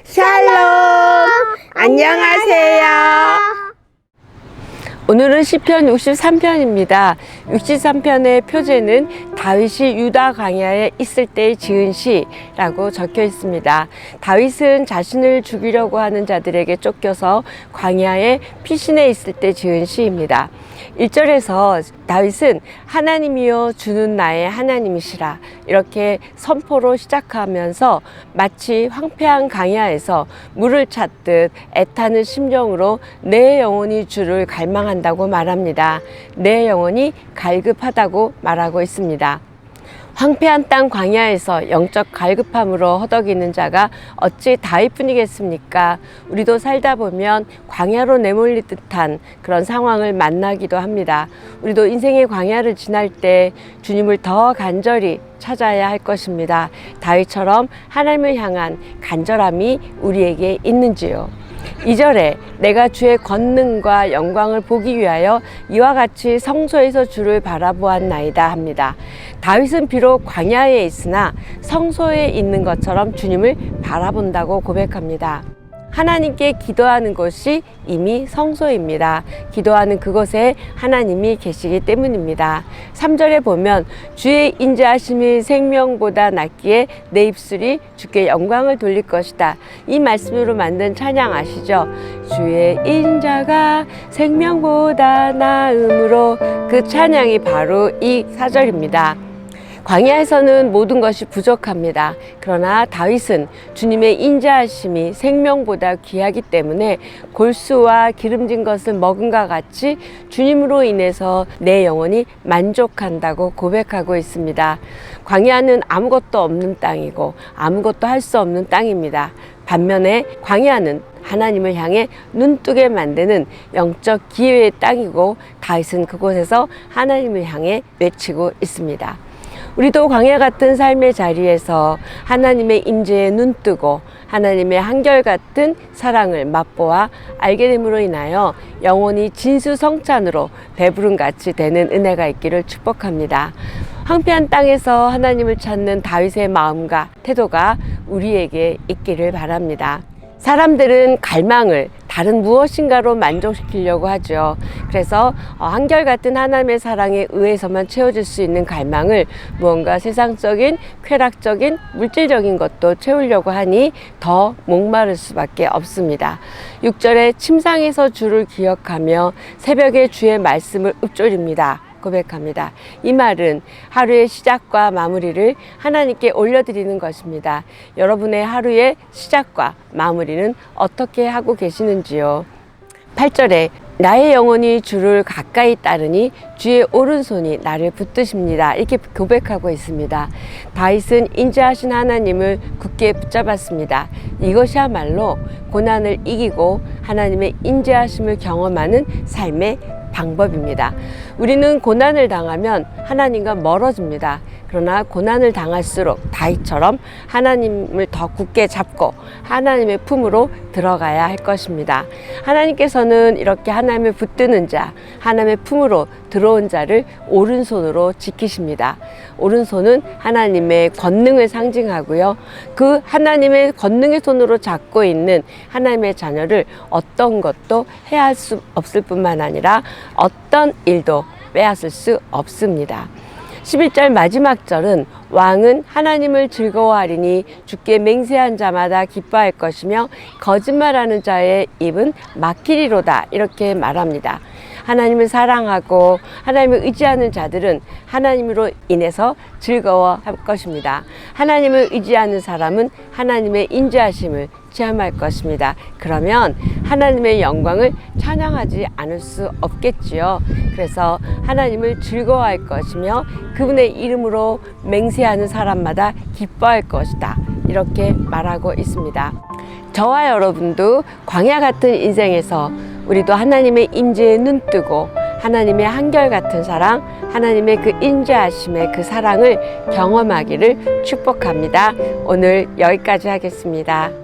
샬롬! 안녕하세요. 오늘은 시편 63편입니다. 63편의 표제는 다윗이 유다 광야에 있을 때 지은 시라고 적혀 있습니다. 다윗은 자신을 죽이려고 하는 자들에게 쫓겨서 광야에 피신해 있을 때 지은 시입니다. 1절에서 다윗은 하나님이여 주는 나의 하나님이시라 이렇게 선포로 시작하면서 마치 황폐한 강야에서 물을 찾듯 애타는 심정으로 내 영혼이 주를 갈망한다고 말합니다. 내 영혼이 갈급하다고 말하고 있습니다. 황폐한 땅 광야에서 영적 갈급함으로 허덕이는 자가 어찌 다윗뿐이겠습니까? 우리도 살다 보면 광야로 내몰릴 듯한 그런 상황을 만나기도 합니다. 우리도 인생의 광야를 지날 때 주님을 더 간절히 찾아야 할 것입니다. 다윗처럼 하나님을 향한 간절함이 우리에게 있는지요? 2절에 내가 주의 권능과 영광을 보기 위하여 이와 같이 성소에서 주를 바라보았나이다 합니다. 다윗은 비록 광야에 있으나 성소에 있는 것처럼 주님을 바라본다고 고백합니다. 하나님께 기도하는 곳이 이미 성소입니다. 기도하는 그곳에 하나님이 계시기 때문입니다. 3절에 보면 주의 인자하심이 생명보다 낫기에 내 입술이 주께 영광을 돌릴 것이다. 이 말씀으로 만든 찬양 아시죠? 주의 인자가 생명보다 나음으로 그 찬양이 바로 이 4절입니다. 광야에서는 모든 것이 부족합니다. 그러나 다윗은 주님의 인자하심이 생명보다 귀하기 때문에 골수와 기름진 것을 먹음과 같이 주님으로 인해서 내 영혼이 만족한다고 고백하고 있습니다. 광야는 아무것도 없는 땅이고 아무것도 할 수 없는 땅입니다. 반면에 광야는 하나님을 향해 눈뜨게 만드는 영적 기회의 땅이고 다윗은 그곳에서 하나님을 향해 외치고 있습니다. 우리도 광야 같은 삶의 자리에서 하나님의 임재에 눈뜨고 하나님의 한결같은 사랑을 맛보아 알게 됨으로 인하여 영혼이 진수성찬으로 배부름같이 되는 은혜가 있기를 축복합니다. 황폐한 땅에서 하나님을 찾는 다윗의 마음과 태도가 우리에게 있기를 바랍니다. 사람들은 갈망을 다른 무엇인가로 만족시키려고 하죠. 그래서 한결같은 하나님의 사랑에 의해서만 채워질 수 있는 갈망을 무언가 세상적인, 쾌락적인, 물질적인 것도 채우려고 하니 더 목마를 수밖에 없습니다. 6절에 침상에서 주를 기억하며 새벽에 주의 말씀을 읊조립니다. 고백합니다. 이 말은 하루의 시작과 마무리를 하나님께 올려드리는 것입니다. 여러분의 하루의 시작과 마무리는 어떻게 하고 계시는지요? 8절에 나의 영혼이 주를 가까이 따르니 주의 오른손이 나를 붙드십니다. 이렇게 고백하고 있습니다. 다윗은 인자하신 하나님을 굳게 붙잡았습니다. 이것이야말로 고난을 이기고 하나님의 인자하심을 경험하는 삶의 방법입니다. 우리는 고난을 당하면 하나님과 멀어집니다. 그러나 고난을 당할수록 다윗처럼 하나님을 더 굳게 잡고 하나님의 품으로 들어가야 할 것입니다. 하나님께서는 이렇게 하나님을 붙드는 자, 하나님의 품으로 들어온 자를 오른손으로 지키십니다. 오른손은 하나님의 권능을 상징하고요. 그 하나님의 권능의 손으로 잡고 있는 하나님의 자녀를 어떤 것도 해할 수 없을 뿐만 아니라 어떤 일도 빼앗을 수 없습니다. 11절 마지막 절은 왕은 하나님을 즐거워하리니 주께 맹세한 자마다 기뻐할 것이며 거짓말하는 자의 입은 막히리로다 이렇게 말합니다. 하나님을 사랑하고 하나님을 의지하는 자들은 하나님으로 인해서 즐거워할 것입니다. 하나님을 의지하는 사람은 하나님의 인자하심을 체험할 것입니다. 그러면 하나님의 영광을 찬양하지 않을 수 없겠지요. 그래서 하나님을 즐거워할 것이며 그분의 이름으로 맹세하는 사람마다 기뻐할 것이다. 이렇게 말하고 있습니다. 저와 여러분도 광야 같은 인생에서 우리도 하나님의 임재에 눈뜨고 하나님의 한결같은 사랑, 하나님의 그 인자하심의 그 사랑을 경험하기를 축복합니다. 오늘 여기까지 하겠습니다.